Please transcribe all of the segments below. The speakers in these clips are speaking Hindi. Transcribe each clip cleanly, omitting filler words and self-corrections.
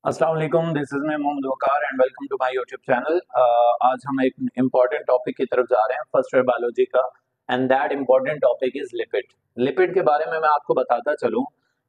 अस्सलाम वालेकुम, दिस इज मैं Mohammad Waqar and welcome to my YouTube channel. आज हम एक इम्पॉर्टेंट टॉपिक की तरफ जा रहे हैं फर्स्ट ईयर बायोलॉजी का, and that important topic is lipid. Lipid के बारे में मैं आपको बताता चलूं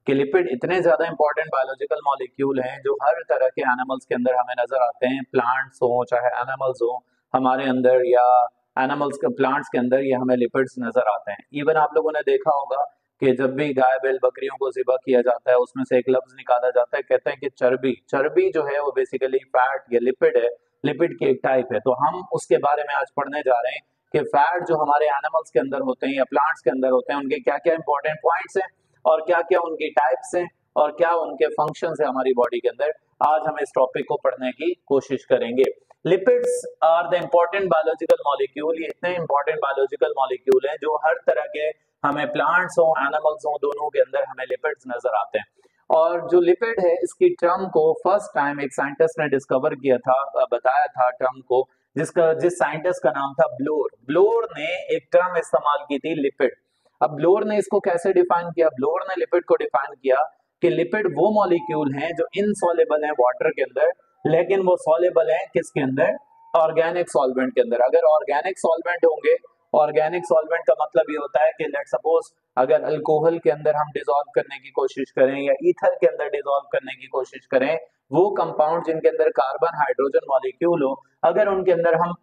कि लिपिड इतने ज्यादा इंपॉर्टेंट बायोलॉजिकल मॉलिक्यूल हैं जो हर तरह के एनिमल्स के अंदर हमें नजर आते हैं। प्लांट्स हो चाहे एनिमल्स हो हमारे अंदर, या एनिमल्स के प्लांट्स के अंदर, ये हमें लिपिड्स नजर आते हैं। इवन आप लोगों ने देखा होगा कि जब भी गाय बैल बकरियों को ज़िबा किया जाता है उसमें से एक लफ्ज निकाला जाता है, कहते हैं कि चर्बी। चर्बी जो है वो बेसिकली फैट या लिपिड है, लिपिड की एक टाइप है। तो हम उसके बारे में आज पढ़ने जा रहे हैं कि फैट जो हमारे एनिमल्स के अंदर होते हैं या प्लांट्स के अंदर होते हैं उनके क्या क्या इंपॉर्टेंट पॉइंट्स हैं और क्या क्या उनकी टाइप्स हैं और क्या उनके फंक्शंस है हमारी बॉडी के अंदर। आज हम इस टॉपिक को पढ़ने की कोशिश करेंगे। Lipids are the important biological molecule. ये इतने इंपॉर्टेंट बायोलॉजिकल मॉलिक्यूल हैं जो हर तरह के, हमें प्लांट्स हो एनिमल्स हो, दोनों के अंदर हमें लिपिड्स नजर आते हैं। और जो लिपिड है इसकी टर्म को फर्स्ट टाइम एक साइंटिस्ट ने डिस्कवर किया था, बताया था टर्म को, जिस साइंटिस्ट का नाम था ब्लोर। ब्लोर ने एक टर्म इस्तेमाल की थी लिपिड। अब ब्लोर ने इसको कैसे डिफाइन किया? ब्लोर ने लिपिड को डिफाइन किया कि लिपिड वो मॉलिक्यूल हैं जो इनसॉल्युबल हैं वाटर के अंदर, लेकिन वो सॉल्युबल हैं किसके अंदर? ऑर्गेनिक सॉल्वेंट के अंदर। अगर ऑर्गेनिक सॉल्वेंट होंगे, ऑर्गेनिक सॉल्वेंट का मतलब ये होता है कि लेट सपोज अगर अल्कोहल के अंदर हम डिसॉल्व करने की कोशिश करें या ईथर के अंदर डिसॉल्व करने की कोशिश करें, वो कंपाउंड जिनके अंदर कार्बन हाइड्रोजन मॉलिक्यूल हो, अगर उनके अंदर हम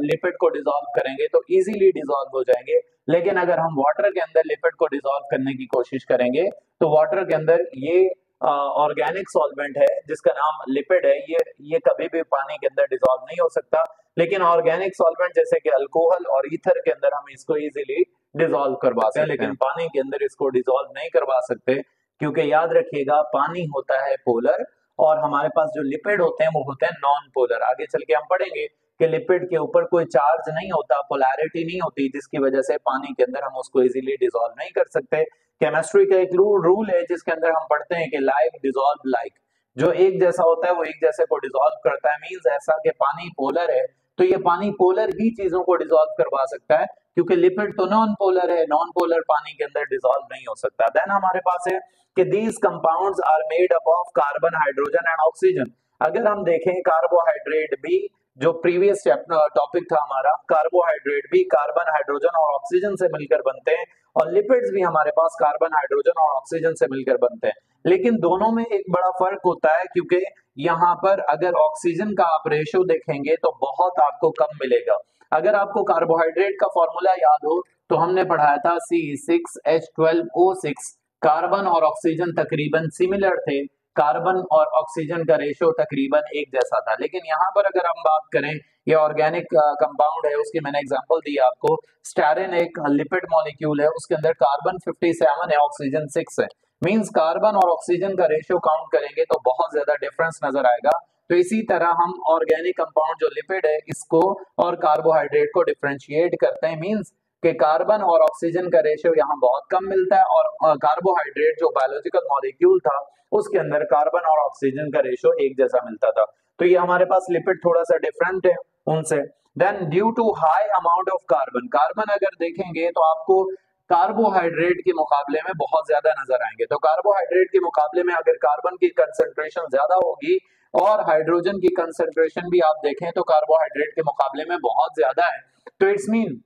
लिपिड को डिसॉल्व करेंगे तो इजीली डिसॉल्व हो जाएंगे। लेकिन अगर हम वाटर के अंदर लिपिड को डिसॉल्व करने की कोशिश करेंगे तो वाटर के अंदर ये ऑर्गेनिक सॉल्वेंट है जिसका नाम लिपिड है, ये कभी भी पानी के अंदर डिसॉल्व नहीं हो सकता। लेकिन ऑर्गेनिक सॉल्वेंट जैसे कि अल्कोहल और ईथर के अंदर हम इसको इजीली डिसॉल्व करवा सकते हैं, लेकिन पानी के अंदर इसको डिसॉल्व नहीं करवा सकते, क्योंकि याद रखिएगा पानी होता है पोलर और हमारे पास जो लिपिड होते हैं वो होते हैं नॉन पोलर। आगे चल के हम पढ़ेंगे कि लिपिड के ऊपर कोई चार्ज नहीं होता, पोलैरिटी नहीं होती, जिसकी वजह से पानी के अंदर हम उसको इजीली डिसॉल्व नहीं कर सकते। केमिस्ट्री का एक रूल है जिसके अंदर हम पढ़ते हैं कि लाइक डिसॉल्व लाइक, जो एक जैसा होता है वो एक जैसे को डिसॉल्व करता है। मींस ऐसा कि पानी पोलर है तो ये पानी पोलर ही चीजों को डिसॉल्व करवा सकता है, क्योंकि लिपिड तो नॉन पोलर है, नॉन पोलर पानी के अंदर डिसॉल्व नहीं हो सकता। देन हमारे पास है कि these compounds are made up of carbon hydrogen and oxygen. अगर हम देखें कार्बोहाइड्रेट भी, जो प्रीवियस टॉपिक था हमारा, कार्बोहाइड्रेट भी कार्बन हाइड्रोजन और ऑक्सीजन से मिलकर बनते हैं और लिपिड्स भी हमारे पास कार्बन हाइड्रोजन और ऑक्सीजन से मिलकर बनते हैं। लेकिन दोनों में एक बड़ा फर्क होता है, क्योंकि यहाँ पर अगर ऑक्सीजन का आप रेशो देखेंगे तो बहुत आपको कम मिलेगा। अगर आपको कार्बोहाइड्रेट का फॉर्मूला याद हो तो हमने पढ़ाया था C6H12O6। कार्बन और ऑक्सीजन तकरीबन सिमिलर थे, कार्बन और ऑक्सीजन का रेशो तकरीबन एक जैसा था। लेकिन यहाँ पर अगर हम बात करें, ये ऑर्गेनिक कंपाउंड है, उसकी मैंने एग्जांपल दी आपको। स्टेरिन एक लिपिड मॉलिक्यूल है, उसके अंदर कार्बन 57 है, ऑक्सीजन 6 है। मींस कार्बन और ऑक्सीजन का रेशियो काउंट करेंगे तो बहुत ज्यादा डिफरेंस नजर आएगा। तो इसी तरह हम ऑर्गेनिक कंपाउंड जो लिपिड है इसको और कार्बोहाइड्रेट को डिफरेंशिएट करते हैं। मींस कि कार्बन और ऑक्सीजन का रेशियो यहाँ बहुत कम मिलता है और कार्बोहाइड्रेट जो बायोलॉजिकल मॉलिक्यूल था उसके अंदर कार्बन और ऑक्सीजन का रेशियो एक जैसा मिलता था। तो ये हमारे पास लिपिड थोड़ा सा डिफरेंट है उनसे। Then due to high amount of carbon, carbon अगर देखेंगे तो आपको कार्बोहाइड्रेट के मुकाबले में बहुत ज्यादा नजर आएंगे। तो कार्बोहाइड्रेट के मुकाबले में अगर कार्बन की कंसंट्रेशन ज्यादा होगी और हाइड्रोजन की कंसंट्रेशन भी आप देखें तो कार्बोहाइड्रेट के मुकाबले में बहुत ज्यादा है, तो it's mean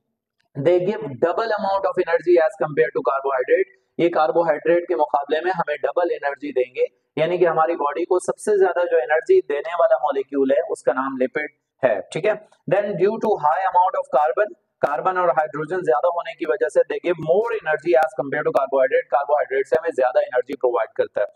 they give double amount of energy as compare to carbohydrate. ये कार्बोहाइड्रेट के मुकाबले में हमें डबल एनर्जी देंगे, यानी कि हमारी बॉडी को सबसे ज्यादा जो एनर्जी देने वाला मॉलिक्यूल है उसका नाम लिपिड है। ठीक है। Then due to high amount of carbon, carbon और हाइड्रोजन ज्यादा होने की वजह से they give more energy as compare to carbohydrate. Carbohydrate से हमें ज्यादा एनर्जी प्रोवाइड करता है।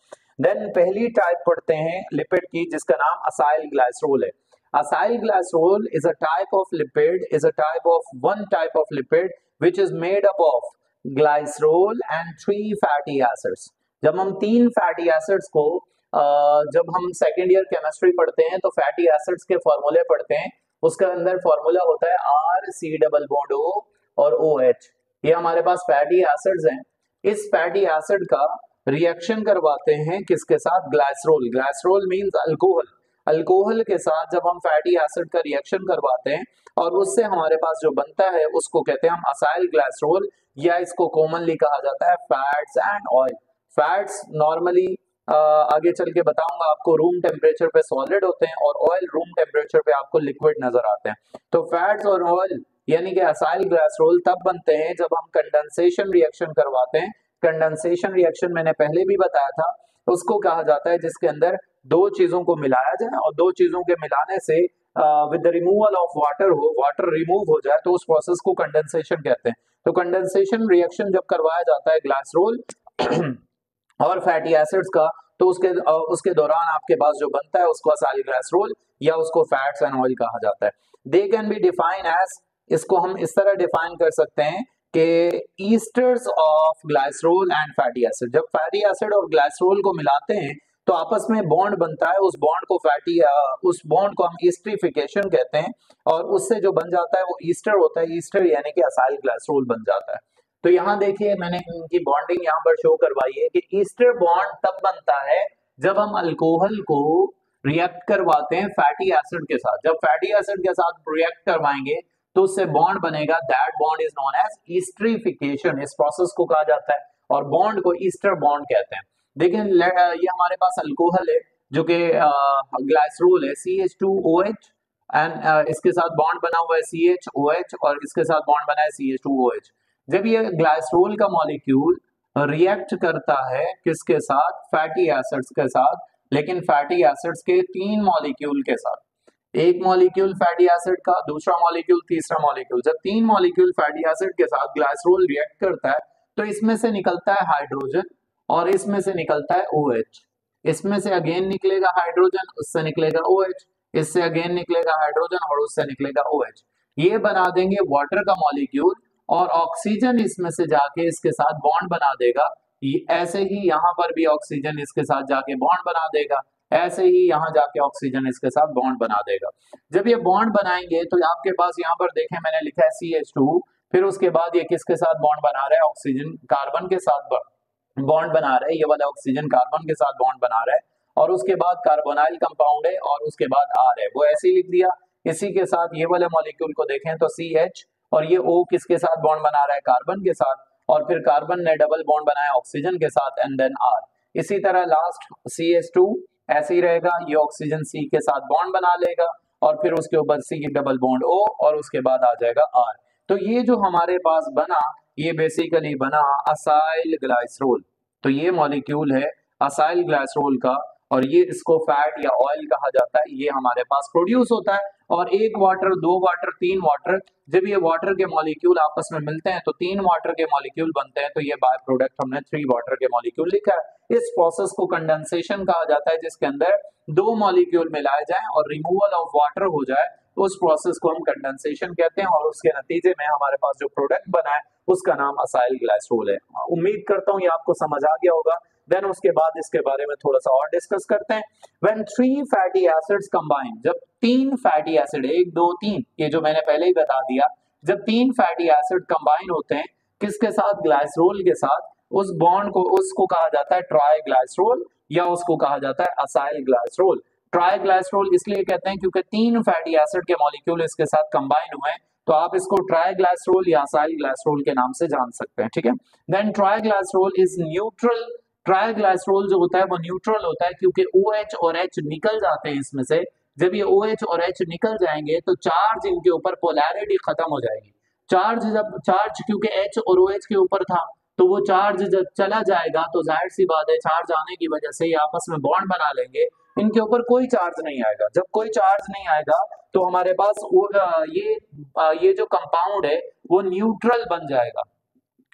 देन पहली टाइप पढ़ते हैं लिपिड की जिसका नाम असाइल ग्लाइसरोल है। Acyl glycerol is a type of lipid, is a type of one type of lipid which is made up of glycerol and 3 fatty acids। जब हम 3 फैटी एसिड्स को जब हम सेकेंड ईयर केमिस्ट्री पढ़ते हैं तो फैटी एसिड्स के फॉर्मूले पढ़ते हैं, उसके अंदर फॉर्मूला होता है RC डबल बॉन्ड O और OH। ये हमारे पास फैटी एसिड्स हैं। इस फैटी एसिड का रिएक्शन करवाते हैं किसके साथ? Glycerol. Glycerol means alcohol. Alcohol के साथ जब हम फैटी एसिड का रिएक्शन करवाते हैं और उससे हमारे पास जो बनता है उसको कहते हैं हम असाइल ग्लाइसरोल, या इसको कॉमनली कहा जाता है fats and oil. Fats normally आगे चल के बताऊंगा आपको। रूम टेम्परेचर पे सॉलिड होते हैं और ऑयल रूम टेम्परेचर पे आपको लिक्विड नजर आते हैं। तो फैट्स और ऑयल यानी कि असाइल ग्लाइसरोल तब बनते हैं जब हम कंडेंसेशन रिएक्शन करवाते हैं। कंडेंसेशन रिएक्शन मैंने पहले भी बताया था, उसको कहा जाता है जिसके अंदर दो चीजों को मिलाया जाए और दो चीजों के मिलाने से with the removal of water हो, वाटर रिमूव हो जाए, तो उस प्रोसेस को कंडेंसेशन कहते हैं। तो कंडेंसेशन रिएक्शन जब करवाया जाता है ग्लाइसरोल और फैटी एसिड्स का, तो उसके दौरान आपके पास जो बनता है उसको असाइल ग्लाइसरोल या उसको फैट्स एंड ऑयल कहा जाता है। They can be define as, इसको हम इस तरह डिफाइन कर सकते हैं कि esters of glycerol and fatty acid. जब फैटी एसिड और ग्लाइसरोल को मिलाते हैं तो आपस में बॉन्ड बनता है, उस बॉन्ड को उस बॉन्ड को हम ईस्टरिफिकेशन कहते हैं और उससे जो बन जाता है वो ईस्टर होता है। ईस्टर यानी कि असाइल ग्लाइसरोल बन जाता है। तो यहाँ देखिए मैंने इनकी बॉन्डिंग यहाँ पर शो करवाई है कि ईस्टर बॉन्ड तब बनता है जब हम अल्कोहल को रिएक्ट करवाते हैं फैटी एसिड के साथ। जब फैटी एसिड के साथ रिएक्ट करवाएंगे तो उससे बॉन्ड बनेगा, that bond is known as esterification. इस प्रोसेस को कहा जाता है और बॉन्ड को ईस्टर बॉन्ड कहते हैं। देखिए ये हमारे पास अल्कोहल है जो कि ग्लाइसरोल है CH2OH एंड इसके साथ बॉन्ड बना हुआ है CHOH और इसके साथ बॉन्ड बना है CH2OH। जब ये ग्लाइसरोल का मॉलिक्यूल रिएक्ट करता है किसके साथ, फैटी एसिड्स के साथ, लेकिन फैटी एसिड्स के तीन मॉलिक्यूल के साथ, एक मॉलिक्यूल फैटी एसिड का, दूसरा मॉलिक्यूल, तीसरा मॉलिक्यूल। जब तीन मॉलिक्यूल फैटी एसिड के साथ ग्लाइसरोल रिएक्ट करता है तो इसमें से निकलता है हाइड्रोजन और इसमें से निकलता है OH। इसमें से अगेन निकलेगा हाइड्रोजन, उससे निकलेगा OH, इससे अगेन निकलेगा हाइड्रोजन और उससे निकलेगा OH। ये बना देंगे वाटर का मॉलिक्यूल और ऑक्सीजन इसमें से जाके इसके साथ बॉन्ड बना देगा। ऐसे ही यहाँ पर भी ऑक्सीजन इसके साथ जाके बॉन्ड बना देगा, ऐसे ही यहाँ जाके ऑक्सीजन इसके साथ बॉन्ड बना देगा। जब ये बॉन्ड बनाएंगे तो आपके पास यहाँ पर देखें मैंने लिखा है CH2, फिर उसके बाद ये किसके साथ बॉन्ड बना रहा है, ऑक्सीजन कार्बन के साथ बॉन्ड बना रहा है। ये वाला ऑक्सीजन कार्बन के साथ बॉन्ड बना रहा है और उसके बाद कार्बोनाइल कंपाउंड है और उसके बाद R है, वो ऐसे ही लिख दिया। इसी के साथ ये वाले मॉलिक्यूल को देखें तो CH और ये O किसके साथ बॉन्ड बना रहा है, कार्बन के साथ, और फिर कार्बन ने डबल बॉन्ड बनाया ऑक्सीजन के साथ एंड देन R। इसी तरह लास्ट CH2 ऐसे ही रहेगा, ये ऑक्सीजन C के साथ बॉन्ड बना लेगा और फिर उसके ऊपर C डबल बॉन्ड O और उसके बाद आ जाएगा R। तो ये जो हमारे पास बना ये बेसिकली बना असाइल ग्लाइसरोल। तो ये मॉलिक्यूल है असाइल ग्लाइसरोल का और ये इसको फैट या ऑयल कहा जाता है। ये हमारे पास प्रोड्यूस होता है और एक वाटर, दो वाटर, तीन वाटर, जब ये वाटर के मॉलिक्यूल आपस में मिलते हैं तो तीन वाटर के मॉलिक्यूल बनते हैं। तो ये बाय प्रोडक्ट हमने 3 वाटर के मॉलिक्यूल लिखा है। इस प्रोसेस को कंडेंसेशन कहा जाता है जिसके अंदर दो मॉलिक्यूल मिलाए जाएं और रिमूवल ऑफ वाटर हो जाए, उस प्रोसेस को हम कंडेंसेशन कहते हैं और उसके नतीजे में हमारे पास जो प्रोडक्ट बना है उसका नाम असाइल ग्लाइसरोल है। उम्मीद करता हूं ये आपको समझ आ गया होगा। देन उसके बाद इसके बारे में थोड़ा सा और डिस्कस करते हैं। व्हेन 3 फैटी एसिड्स कंबाइन, जब तीन फैटी एसिड, 1 2 3, ये जो मैंने पहले ही बता दिया, जब तीन फैटी एसिड कंबाइन होते हैं किसके साथ, ग्लाइसरोल के साथ, उस बॉन्ड को, उसको कहा जाता है ट्राइग्लाइसरोल या उसको कहा जाता है असाइल ग्लाइसरोल। ट्राइग्लाइसरोल इसलिए कहते हैं क्योंकि तीन फैटी एसिड के मॉलिक्यूल इसके साथ कंबाइन हुए हैं, तो आप इसको ट्राइग्लाइसरोल या असाइल ग्लाइसरोल के नाम से जान सकते हैं, ठीक है। Then triglycerol is neutral. Triglycerol जो होता है वो न्यूट्रल होता है क्योंकि OH और H निकल जाते हैं इसमें से। जब ये OH और H निकल जाएंगे तो चार्ज इनके ऊपर, पोलैरिटी खत्म हो जाएगी। चार्ज क्योंकि H और OH के ऊपर था तो वो चार्ज जब चला जाएगा तो जाहिर सी बात है चार्ज आने की वजह से ये आपस में बॉन्ड बना लेंगे, इनके ऊपर कोई चार्ज नहीं आएगा। जब कोई चार्ज नहीं आएगा तो हमारे पास ये जो कंपाउंड है वो न्यूट्रल बन जाएगा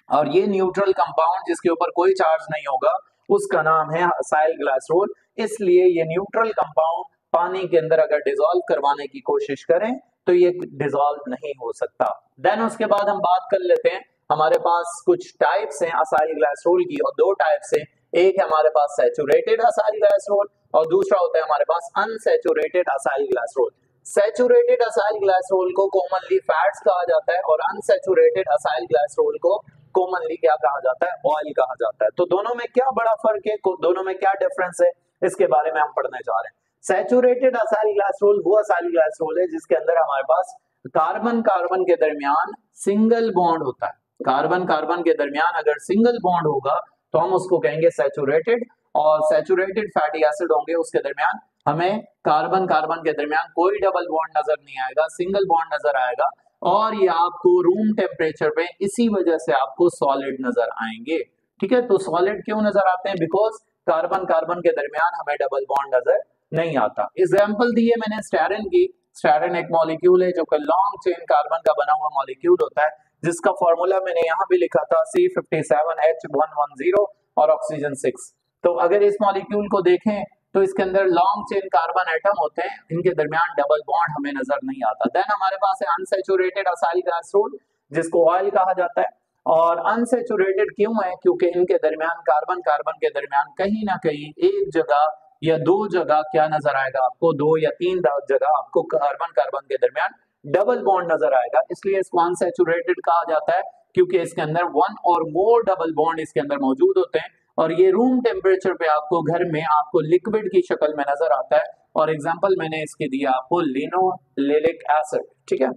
और ये न्यूट्रल कंपाउंड जिसके ऊपर कोई चार्ज नहीं होगा उसका नाम है असाइल ग्लाइसरोल। इसलिए ये न्यूट्रल कंपाउंड पानी के अंदर अगर डिसॉल्व करवाने की कोशिश करें तो ये डिसॉल्व नहीं हो सकता। देन उसके बाद हम बात कर लेते हैं, हमारे पास कुछ टाइप्स हैं असाइल ग्लाइसरोल की और दो टाइप्स हैं। एक है हमारे पास सैचुरेटेड असाइल ग्लाइसरोल और दूसरा होता है हमारे पास unsaturated acyl glycerol. Saturated acyl glycerol को कॉमनली फैट्स कहा जाता है और अनसैचुरेटेड असाइल ग्लाइसरोल को कॉमनली क्या कहा जाता है, ऑयल कहा जाता है। तो दोनों में क्या बड़ा फर्क है, दोनों में क्या डिफरेंस है, इसके बारे में हम पढ़ने जा रहे हैं। सैचुरेटेड असाइल ग्लाइसरोल वो असाइल ग्लाइसरोल है जिसके अंदर हमारे पास कार्बन कार्बन के दरमियान सिंगल बॉन्ड होता है। कार्बन कार्बन के दरमियान अगर सिंगल बॉन्ड होगा तो हम उसको कहेंगे सैचुरेटेड और सैचुरेटेड फैटी एसिड होंगे उसके दरमियान हमें कार्बन कार्बन के दरमियान कोई डबल बॉन्ड नजर नहीं आएगा, सिंगल बॉन्ड नजर आएगा, और ये आपको रूम टेम्परेचर पे इसी वजह से आपको सॉलिड नजर आएंगे। ठीक है, तो सॉलिड क्यों नजर आते हैं? बिकॉज कार्बन कार्बन के दरमियान हमें डबल बॉन्ड नजर नहीं आता। एग्जाम्पल दी है मैंने स्टेरिन की। स्टेरिन एक मॉलिक्यूल है जो कि लॉन्ग चेन कार्बन का बना हुआ मॉलिक्यूल होता है, जिसका फॉर्मूला मैंने यहाँ भी लिखा था C57H110 और ऑक्सीजन 6। तो अगर इस मॉलिक्यूल को देखें तो इसके अंदर लॉन्ग चेन कार्बन एटम होते हैं, इनके दरमियान डबल बॉन्ड हमें नजर नहीं आता। देन हमारे पास है अनसैचुरेटेड असाइल ग्लाइसरोल, जिसको ऑयल कहा जाता है। और अनसैचुरेटेड क्यों है? क्योंकि इनके दरमियान कार्बन कार्बन के दरमियान कहीं ना कहीं एक जगह या दो जगह क्या नजर आएगा आपको, दो या तीन जगह आपको कार्बन कार्बन के दरमियान डबल बॉन्ड नजर आएगा। इसलिए इसको अनसैचुरेटेड कहा जाता है, क्योंकि इसके अंदर वन और मोर डबल बॉन्ड इसके अंदर मौजूद होते हैं, और ये रूम टेम्परेचर पे आपको घर में आपको लिक्विड की शक्ल में नजर आता है। और एग्जांपल मैंने इसके दिया आपको लिनोलेनिक एसिड। ठीक है,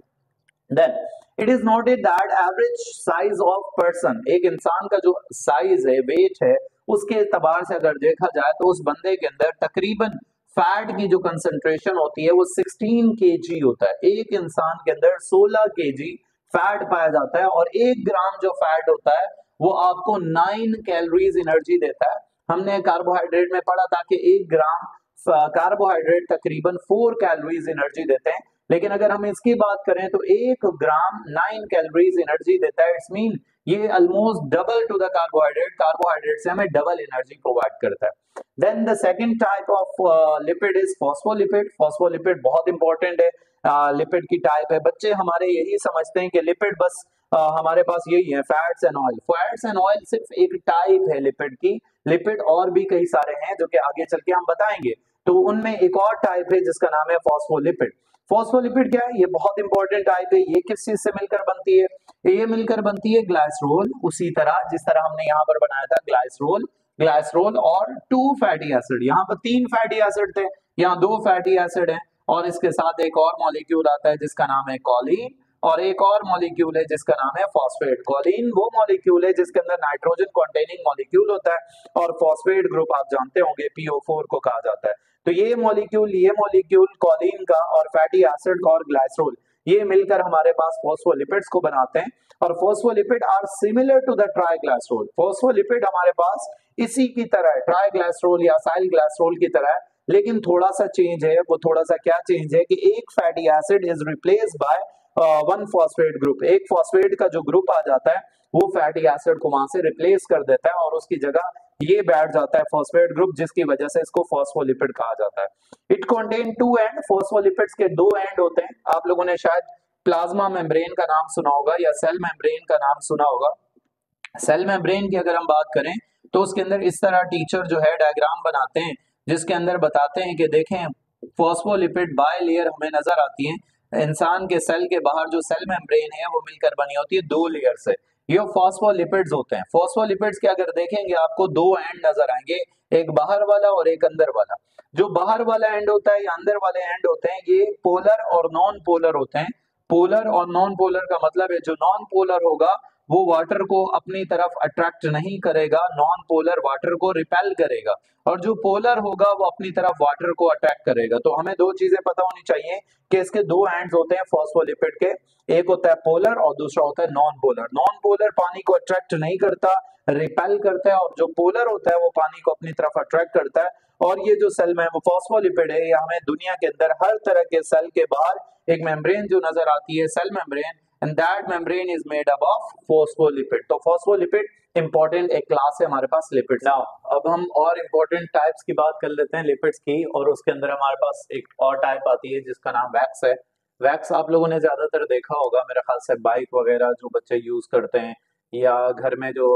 then it is noted that average size of person, एक इंसान का जो साइज है, वेट है, उसके एतबार से अगर देखा जाए तो उस बंदे के अंदर तकरीबन फैट की जो कंसंट्रेशन होती है वो 16 केजी होता है। एक इंसान के अंदर 16 केजी फैट पाया जाता है, और 1 ग्राम जो फैट होता है वो आपको 9 कैलोरीज एनर्जी देता है। हमने कार्बोहाइड्रेट में पढ़ा था कि 1 ग्राम कार्बोहाइड्रेट तकरीबन 4 कैलोरीज एनर्जी देते हैं, लेकिन अगर हम इसकी बात करें तो 1 ग्राम 9 कैलोरीज एनर्जी देता है। इट्स मीन ये almost double to the carbohydrate, carbohydrate से हमें डबल एनर्जी प्रोवाइड करता है। Then the second type of lipid is phospholipid. Phospholipid बहुत इंपॉर्टेंट है, लिपिड की टाइप है। बच्चे हमारे यही समझते हैं कि लिपिड बस हमारे पास यही है, fats and oil. Fats and oil सिर्फ एक टाइप है लिपिड की, लिपिड और भी कई सारे हैं जो कि आगे चल के हम बताएंगे। तो उनमें एक और टाइप है जिसका नाम है फॉस्फोलिपिड। फॉस्फोलिपिड क्या है? ये बहुत इंपॉर्टेंट टाइप है। ये किस चीज से मिलकर बनती है? ये मिलकर बनती है ग्लाइसरोल, उसी तरह जिस तरह हमने यहाँ पर बनाया था ग्लाइसरोल, ग्लाइसरोल और 2 फैटी एसिड। यहाँ पर 3 फैटी एसिड थे, यहाँ 2 फैटी एसिड है, और इसके साथ एक और मॉलिक्यूल आता है जिसका नाम है कॉलिन, और एक और मॉलिक्यूल है जिसका नाम है फॉस्फेट। कॉलिन वो मॉलिक्यूल है जिसके अंदर नाइट्रोजन कंटेनिंग मॉलिक्यूल होता है, और फॉस्फेट ग्रुप आप जानते होंगे PO4 को कहा जाता है। तो ये मॉलिक्यूल कॉलिन का और फैटी एसिड का और ग्लाइसरोल, ये मिलकर हमारे पास फॉस्फोलिपिड्स को बनाते हैं। और phospholipid are similar to the triglycerol. Phospholipid हमारे पास इसी की तरह है, ट्राइग्लाइसरोल या असाइल ग्लाइसरोल की तरह है, लेकिन थोड़ा सा चेंज है। वो थोड़ा सा क्या चेंज है कि एक fatty acid is replaced by 1 phosphate group. एक फॉस्फेट का जो ग्रुप आ जाता है वो फैटी एसिड को वहां से रिप्लेस कर देता है, और उसकी जगह ये बैठ जाता है फॉस्फेट ग्रुप, जिसकी वजह से इसको फॉस्फोलिपिड कहा जाता है। इट कंटेन 2 एंड, फॉस्फोलिपिड्स के 2 एंड होते हैं। आप लोगों ने शायद प्लाज्मा मेम्ब्रेन का नाम सुना होगा या सेल मेम्ब्रेन का नाम सुना होगा। सेल मेम्ब्रेन की अगर हम बात करें तो उसके अंदर इस तरह टीचर जो है डायग्राम बनाते हैं, जिसके अंदर बताते हैं कि देखें फॉस्फोलिपिड बाय लेयर हमें नजर आती है। इंसान के सेल के बाहर जो सेल मेम्ब्रेन है वो मिलकर बनी होती है 2 लेयर से, ये फॉस्फोलिपिड्स होते हैं। फॉस्फोलिपिड्स के अगर देखेंगे आपको 2 एंड नजर आएंगे, एक बाहर वाला और एक अंदर वाला। जो बाहर वाला एंड होता है या अंदर वाले एंड होते हैं, ये पोलर और नॉन पोलर होते हैं। पोलर और नॉन पोलर का मतलब है जो नॉन पोलर होगा वो वाटर को अपनी तरफ अट्रैक्ट नहीं करेगा, नॉन पोलर वाटर को रिपेल करेगा, और जो पोलर होगा वो अपनी तरफ वाटर को अट्रैक्ट करेगा। तो हमें 2 चीजें पता होनी चाहिए कि इसके 2 एंड्स होते हैं फॉस्फोलिपिड के, एक होता है पोलर और दूसरा होता है नॉन पोलर। नॉन पोलर पानी को अट्रैक्ट नहीं करता, रिपेल करता है, और जो पोलर होता है वो पानी को अपनी तरफ अट्रैक्ट करता है। और ये जो सेल में फॉस्फोलिपिड है, ये हमें दुनिया के अंदर हर तरह के सेल के बाहर एक मेम्ब्रेन जो नजर आती है, cell membrane, and that membrane is made up of phospholipid। तो phospholipid इंपॉर्टेंट एक क्लास है हमारे पास लिपिड। नाउ अब हम और इंपॉर्टेंट टाइप्स की बात कर लेते हैं लिपिड्स की, और उसके अंदर हमारे पास एक और टाइप आती है जिसका नाम वैक्स है। वैक्स आप लोगों ने ज्यादातर देखा होगा मेरे ख्याल से, बाइक वगैरह जो बच्चे यूज करते हैं या घर में जो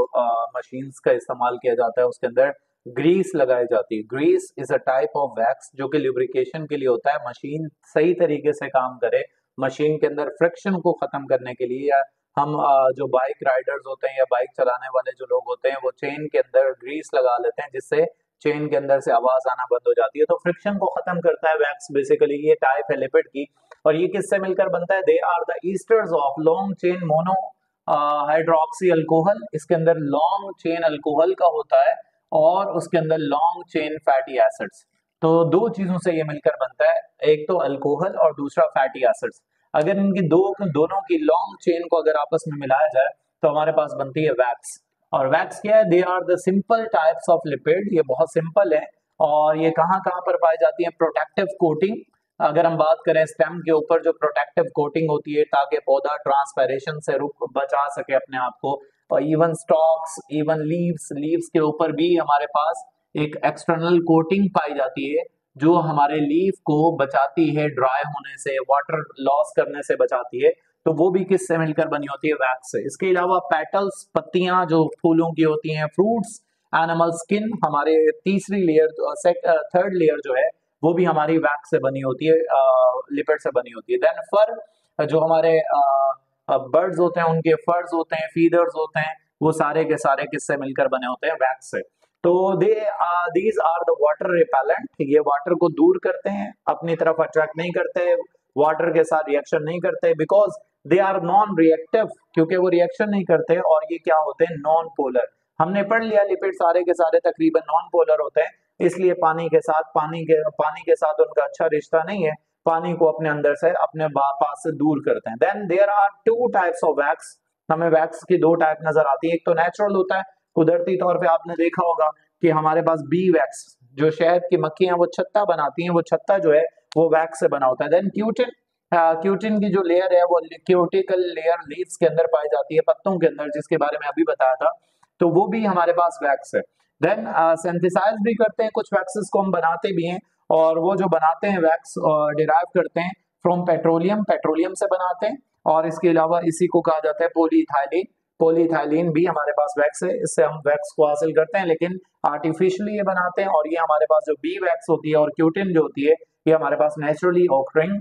मशीन्स का इस्तेमाल किया जाता है उसके अंदर ग्रीस लगाई जाती है। Grease is a type of wax जो कि लुब्रिकेशन के लिए होता है, मशीन सही तरीके से काम करे, मशीन के अंदर फ्रिक्शन को खत्म करने के लिए। या हम जो बाइक राइडर्स होते हैं या बाइक चलाने वाले जो लोग होते हैं वो चेन के अंदर ग्रीस लगा लेते हैं, जिससे चेन के अंदर से आवाज आना बंद हो जाती है। तो फ्रिक्शन को खत्म करता है वैक्स बेसिकली। ये टाइप है लिपिड की, और ये किससे मिलकर बनता है? They are the esters of long chain mono hydroxy alcohol. इसके अंदर लॉन्ग चेन अल्कोहल का होता है, और उसके अंदर लॉन्ग चेन फैटी एसिड्स। तो दो चीजों से ये मिलकर बनता है, एक तो अल्कोहल और दूसरा फैटी एसिड्स। अगर इनकी दोनों की लॉन्ग चेन को अगर आपस में मिलाया जाए तो हमारे पास बनती है वैक्स। और वैक्स क्या है? They are the simple types of lipid, ये बहुत सिंपल है। और ये कहाँ कहाँ पर पाई जाती है? Protective coating. अगर हम बात करें स्टेम के ऊपर जो प्रोटेक्टिव कोटिंग होती है ताकि पौधा ट्रांसपैरेशन से रुक बचा सके अपने आप को, और इवन स्टॉक्स, इवन लीव्स के ऊपर भी हमारे पास एक एक्सटर्नल कोटिंग पाई जाती है जो हमारे लीफ को बचाती है ड्राई होने से, वाटर लॉस करने से बचाती है। तो वो भी किससे मिलकर बनी होती है? वैक्स से। इसके अलावा पेटल्स, पत्तियां जो फूलों की होती हैं, फ्रूट्स, एनिमल स्किन, हमारे तीसरी लेयर, थर्ड लेयर जो है वो भी हमारी वैक्स से बनी होती है, लिपिड से बनी होती है। देन फर, जो हमारे बर्ड्स होते हैं उनके फर्स होते हैं, फीदर्स होते हैं, वो सारे के सारे किससे मिलकर बने होते हैं? वैक्स से। तो these are the water repellent, ये वाटर को दूर करते हैं, अपनी तरफ अट्रैक्ट नहीं करते, वाटर के साथ रिएक्शन नहीं करते, because they are non reactive, क्योंकि वो रिएक्शन नहीं करते। और ये क्या होते हैं? Non polar. हमने पढ़ लिया लिपिड सारे के सारे तकरीबन नॉन पोलर होते हैं, इसलिए पानी के साथ उनका अच्छा रिश्ता नहीं है, पानी को अपने अंदर से अपने पास से दूर करते हैं। Then there are two types of wax. हमें वैक्स की दो टाइप नजर आती है, एक तो नेचुरल होता है, कुदरती तौर पे आपने देखा होगा कि हमारे पास बी वैक्स, जो शहद की मक्खियां वो छत्ता बनाती हैं, वो छत्ता जो है वो वैक्स से बना होता है। देन क्यूटिन, क्यूटिन की जो लेयर है वो क्यूटिकल लेयर लीव्स के अंदर पाई जाती है, पत्तों के अंदर, जिसके बारे में अभी बताया था, तो वो भी हमारे पास वैक्स है। देन सिंथेसाइज भी करते हैं, कुछ वैक्सेस को हम बनाते भी हैं, और वो जो बनाते हैं वैक्स डिराइव करते हैं फ्रॉम पेट्रोलियम, पेट्रोलियम से बनाते हैं। और इसके अलावा इसी को कहा जाता है पॉलीइथाइलिन, पॉलीइथाइलिन भी हमारे पास वैक्स है, इससे हम वैक्स को हासिल करते हैं, लेकिन आर्टिफिशियली ये बनाते हैं। और ये हमारे पास जो बी वैक्स होती है और क्यूटिन जो होती है, ये हमारे पास नेचुरली ऑकरिंग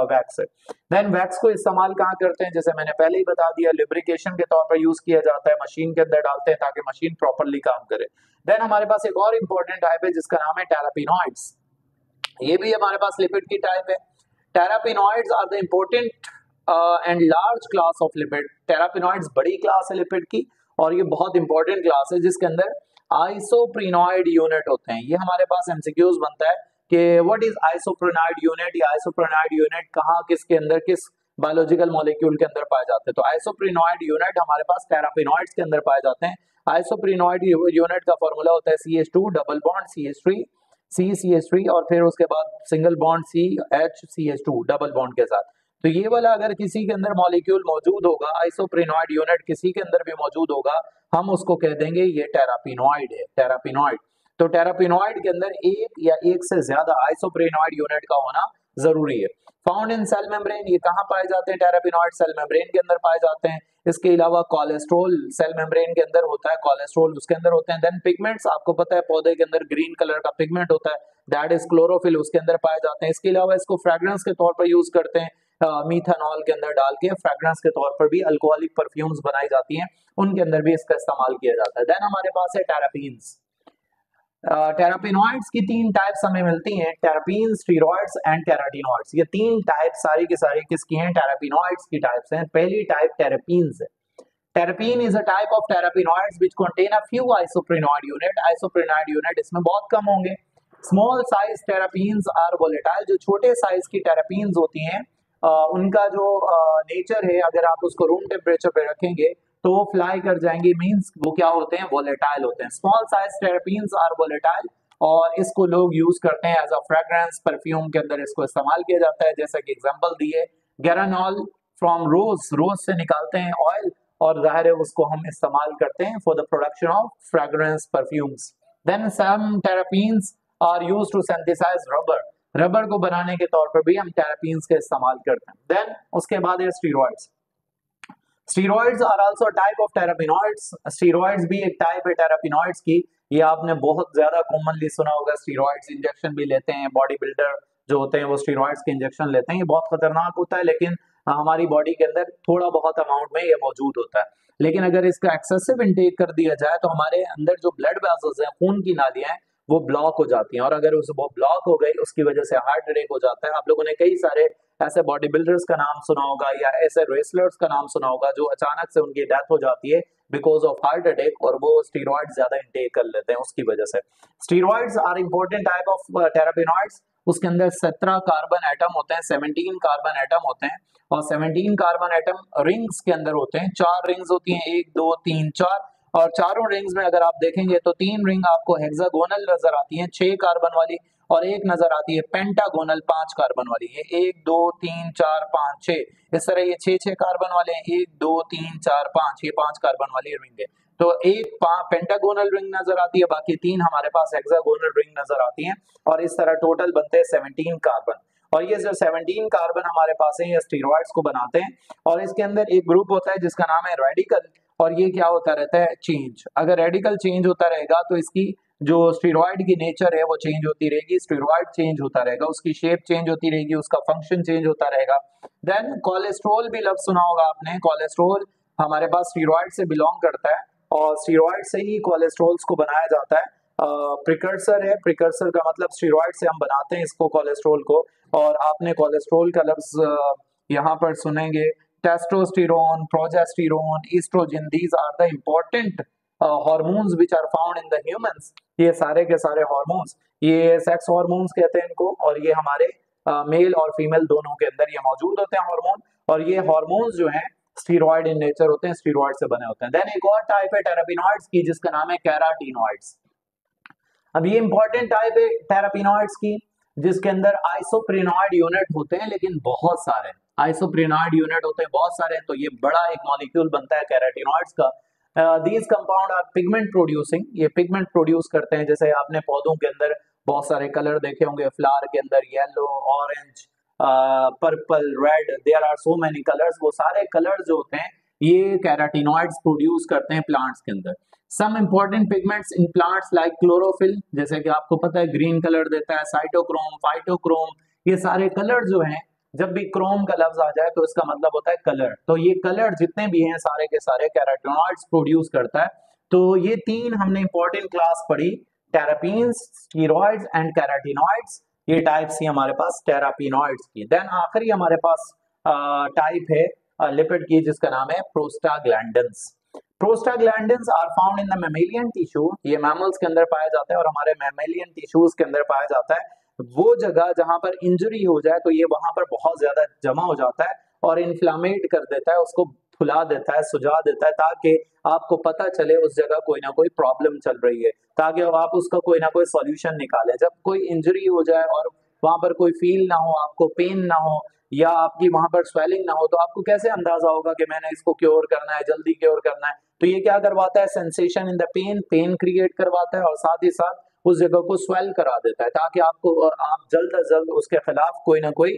वैक्स है। देन वैक्स को इस्तेमाल कहाँ करते हैं? जैसे मैंने पहले ही बता दिया, लिब्रिकेशन के तौर पर यूज किया जाता है, मशीन के अंदर डालते हैं ताकि मशीन प्रॉपरली काम करे। देन हमारे पास एक और इंपॉर्टेंट टाइप है जिसका नाम है टेरापिनॉइड्स, ये भी हमारे पास लिपिड की टाइप है। Terpenoids are the important and large class of lipid. Terpenoids बड़ी क्लास है लिपिड की, और ये बहुत इंपॉर्टेंट क्लास है जिसके अंदर आइसोप्रिनॉइड यूनिट होते हैं। ये हमारे पास एमसीक्यूज बनता है कि व्हाट इज आइसोप्रिनॉइड यूनिट, या आइसोप्रिनॉइड यूनिट कहाँ, किसके अंदर, किस बायोलॉजिकल मॉलिक्यूल के अंदर पाए जाते हैं। तो आइसोप्रिनॉइड यूनिट हमारे पास टेरापिनॉइड्स के अंदर पाए जाते हैं। आइसोप्रिनॉइड यूनिट का फॉर्मूला होता है CH2 double bond CH3, CH3, और फिर उसके बाद single bond CH2 double bond के साथ। तो ये वाला अगर किसी के अंदर मॉलिक्यूल मौजूद होगा, आइसोप्रिनॉइड यूनिट किसी के अंदर भी मौजूद होगा, हम उसको कह देंगे ये टेरापिनॉइड है, टेरापिनॉइड। तो टेरापिनॉइड के अंदर एक या एक से ज्यादा आइसोप्रिनॉइड यूनिट का होना जरूरी है। फाउंड इन सेल मेम्ब्रेन, ये कहाँ पाए जाते हैं? टेरापिनॉइड सेल मेम्ब्रेन के अंदर पाए जाते हैं। इसके अलावा कोलेस्ट्रॉल सेल मेम्ब्रेन के अंदर होता है, कोलेस्ट्रॉल उसके अंदर होते हैं। देन पिगमेंट्स, आपको पता है पौधे के अंदर ग्रीन कलर का पिगमेंट होता है, दैट इज क्लोरोफिल, उसके अंदर पाए जाते हैं। इसके अलावा इसको फ्रेग्रेंस के तौर पर यूज करते हैं, मीथानॉल के अंदर डाल के फ्रेग्रेंस के तौर पर भी अल्कोहलिक परफ्यूम्स बनाई जाती हैं, उनके अंदर भी इसका इस्तेमाल किया जाता है। देन हमारे पास है टेरापीन्स। टेरापिनॉइड्स की तीन टाइप्स हमें मिलती हैं, टेरापीन, स्टीरॉइड्स एंड केराटिनॉइड्स। ये तीन टाइप सारी की सारी किसकी हैं? टेरापिनॉइड्स की टाइप्स हैं। पहली टाइप टेरापीन्स है। Terpene is a type of terpenoids which contain a few isoprenoid unit. Isoprenoid unit इसमें बहुत कम होंगे। Small size terpenes are volatile, जो छोटे साइज की टेरापीन्स होती हैं उनका जो नेचर है, अगर आप उसको रूम टेम्परेचर पे रखेंगे तो वो फ्लाई कर जाएंगे, मींस वो क्या होते हैं? वोलेटाइल होते हैं। Small size terpenes are volatile, और इसको लोग यूज करते हैं एज अ फ्रेग्रेंस, परफ्यूम के अंदर इसको इस्तेमाल किया जाता है। जैसा कि एग्जांपल दिए, गेरानॉल फ्रॉम रोज, रोज से निकालते हैं ऑयल, और जाहिर है उसको हम इस्तेमाल करते हैं for the production of fragrance perfumes. Then some terpenes are used to synthesize rubber, rubber को बनाने के तौर पर भी हम टेरापीन्स का इस्तेमाल करते हैं। देन उसके बाद है steroids. Steroids are also type of terpenoids. Steroids भी एक टाइप है टेरापिनॉइड्स की। ये आपने बहुत ज्यादा कॉमनली सुना होगा, स्टीरॉइड्स इंजेक्शन भी लेते हैं, बॉडी बिल्डर जो होते हैं वो स्टीरॉइड्स के इंजेक्शन लेते हैं। ये बहुत खतरनाक होता है, लेकिन हमारी बॉडी के अंदर थोड़ा बहुत अमाउंट में ये मौजूद होता है। लेकिन अगर इसका एक्सेसिव इंटेक कर दिया जाए तो हमारे अंदर जो ब्लड वेसल्स हैं, खून की नालियां हैं, वो ब्लॉक हो जाती हैं, और अगर वो ब्लॉक हो गई उसकी वजह से हार्ट अटैक हो जाता है। आप लोगों ने कई सारे ऐसे बॉडी बिल्डर्स का नाम सुना होगा या ऐसे रेसलर्स का नाम सुना होगा जो अचानक से उनकी डेथ हो जाती है बिकॉज ऑफ हार्ट अटैक, और वो स्टीरॉइड ज्यादा इंटेक कर लेते हैं उसकी वजह से। Steroids are important type of terpenoids. उसके अंदर 17 कार्बन एटम होते हैं, 17 कार्बन एटम होते हैं, और 17 कार्बन एटम रिंग्स के अंदर होते हैं। 4 रिंग्स होती हैं, 1 2 3 4, और चारों रिंग्स में अगर आप देखेंगे तो 3 रिंग आपको हेक्सागोनल नजर आती हैं 6 कार्बन वाली, और एक नजर आती है पेंटागोनल 5 कार्बन वाली। ये 1 2 3 4 5 6, इस तरह ये 6 कार्बन वाले हैं, 1 2 3 4 5, ये 5 कार्बन वाली रिंग है। तो एक पेंटागोनल रिंग नजर आती है, बाकी 3 हमारे पास हेक्सागोनल रिंग नजर आती हैं, और इस तरह टोटल बनते हैं 17 कार्बन। और ये जो 17 कार्बन हमारे पास है ये स्टीरॉइड्स को बनाते हैं। और इसके अंदर एक ग्रुप होता है जिसका नाम है रेडिकल, और ये क्या होता रहता है, चेंज। अगर रेडिकल चेंज होता रहेगा तो इसकी जो स्टीरॉइड की नेचर है वो चेंज होती रहेगी, स्टीरॉइड चेंज होता रहेगा, उसकी शेप चेंज होती रहेगी, उसका फंक्शन चेंज होता रहेगा। देन कोलेस्ट्रॉल भी लफ्ज सुना होगा आपने। कोलेस्ट्रॉल हमारे पास स्टीरॉइड से बिलोंग करता है, और स्टीरॉइड से ही कोलेस्ट्रॉल्स को बनाया जाता है। प्रिकर्सर है, प्रिकर्सर का मतलब स्टीरॉइड से हम बनाते हैं इसको, कोलेस्ट्रॉल को। और आपने कोलेस्ट्रॉल का लफ्ज यहाँ पर सुनेंगे, testosterone, progesterone, oestrogen, these are the important hormones which are found in the humans. ये सारे के सारे हार्मोन्स, ये सेक्स हार्मोन्स कहते हैं इनको, और ये हमारे मेल और फीमेल दोनों के अंदर ये मौजूद होते हैं हार्मोन। और ये हार्मोन्स जो हैं स्टीरॉइड इन नेचर होते हैं, स्टीरॉइड से बने होते हैं। देन एक और टाइप है टेरापिनॉइड्स की जिसका नाम है कैराटिनॉइड्स। अब ये इंपॉर्टेंट टाइप है टेरापिनॉइड्स की जिसके अंदर आइसोप्रेनॉइड यूनिट होते हैं, लेकिन बहुत सारे आइसोप्रेनॉइड यूनिट होते हैं, बहुत सारे। तो ये बड़ा एक मॉलिक्यूल बनता है कैराटिनॉइड्स का। These compound are pigment producing, ये पिगमेंट प्रोड्यूस करते हैं। जैसे आपने पौधों के अंदर बहुत सारे कलर देखे होंगे, फ्लावर के अंदर yellow, orange, purple, red, there are so many colours. वो सारे कलर्स जो होते हैं ये कैराटिनॉइड्स प्रोड्यूस करते हैं प्लांट्स के अंदर। Some important pigments in plants like chlorophyll, जैसे कि आपको पता है ग्रीन कलर देता है, साइटोक्रोम, फाइटोक्रोम, ये सारे कलर जो हैं, जब भी क्रोम का लफ्ज आ जाए तो इसका मतलब होता है कलर। तो ये कलर जितने भी हैं सारे के सारे कैराटिनॉइड्स प्रोड्यूस करता है। तो ये 3 हमने इंपॉर्टेंट क्लास पढ़ी, टेरापीन्स, स्टीरॉइड्स एंड कैराटिनॉइड्स। ये टाइप्स ही हमारे पास टेरापिनॉइड्स की। देन आखिरी हमारे पास टाइप है लिपिड की जिसका नाम है prostaglandins. Prostaglandins are found in the mammalian tissue, ये मैमल्स के अंदर पाया जाता है और हमारे मैमेलियन टिश्यूज के अंदर पाया जाता है। वो जगह जहां पर इंजरी हो जाए तो ये वहां पर बहुत ज्यादा जमा हो जाता है और इन्फ्लामेट कर देता है, उसको फुला देता है, सुझा देता है, ताकि आपको पता चले उस जगह कोई ना कोई प्रॉब्लम चल रही है, ताकि आप उसका कोई ना कोई सॉल्यूशन निकालें। जब कोई इंजरी हो जाए और वहां पर कोई फील ना हो, आपको पेन ना हो, या आपकी वहां पर स्वेलिंग ना हो, तो आपको कैसे अंदाजा होगा कि मैंने इसको क्योर करना है, जल्दी क्योर करना है। तो ये क्या करवाता है, sensation in the pain, pain create करवाता है, और साथ ही साथ उस जगह को स्वेल करा देता है, ताकि आपको आप जल्द अज जल्द उसके खिलाफ कोई ना कोई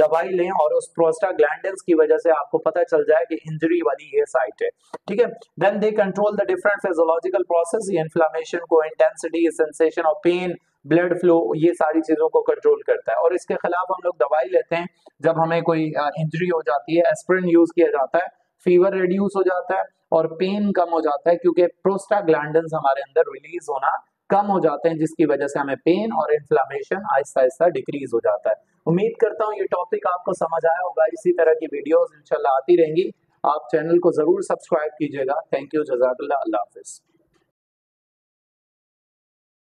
दवाई लें, और उस प्रोस्टाग्लैंडिन्स की वजह से आपको पता चल जाए कि इंजरी वाली ये साइट है। ठीक है। Then they control the different physiological process, inflammation को, intensity, sensation of pain, blood flow, ये सारी चीजों को कंट्रोल करता है। और इसके खिलाफ हम लोग दवाई लेते हैं जब हमें कोई इंजरी हो जाती है, एस्पिरिन यूज किया जाता है, फीवर रिड्यूस हो जाता है और पेन कम हो जाता है, क्योंकि प्रोस्टाग्लैंडिन्स हमारे अंदर रिलीज होना कम हो जाते हैं, जिसकी वजह से हमें पेन और इन्फ्लेमेशन आहिस्ता आहिस्ता डिक्रीज हो जाता है। उम्मीद करता हूँ ये टॉपिक आपको समझ आया होगा। इसी तरह की वीडियोस इंशाल्लाह आती रहेंगी। आप चैनल को जरूर सब्सक्राइब कीजिएगा। थैंक यू, जज़ाकल्लाह, अल्लाह हाफिज।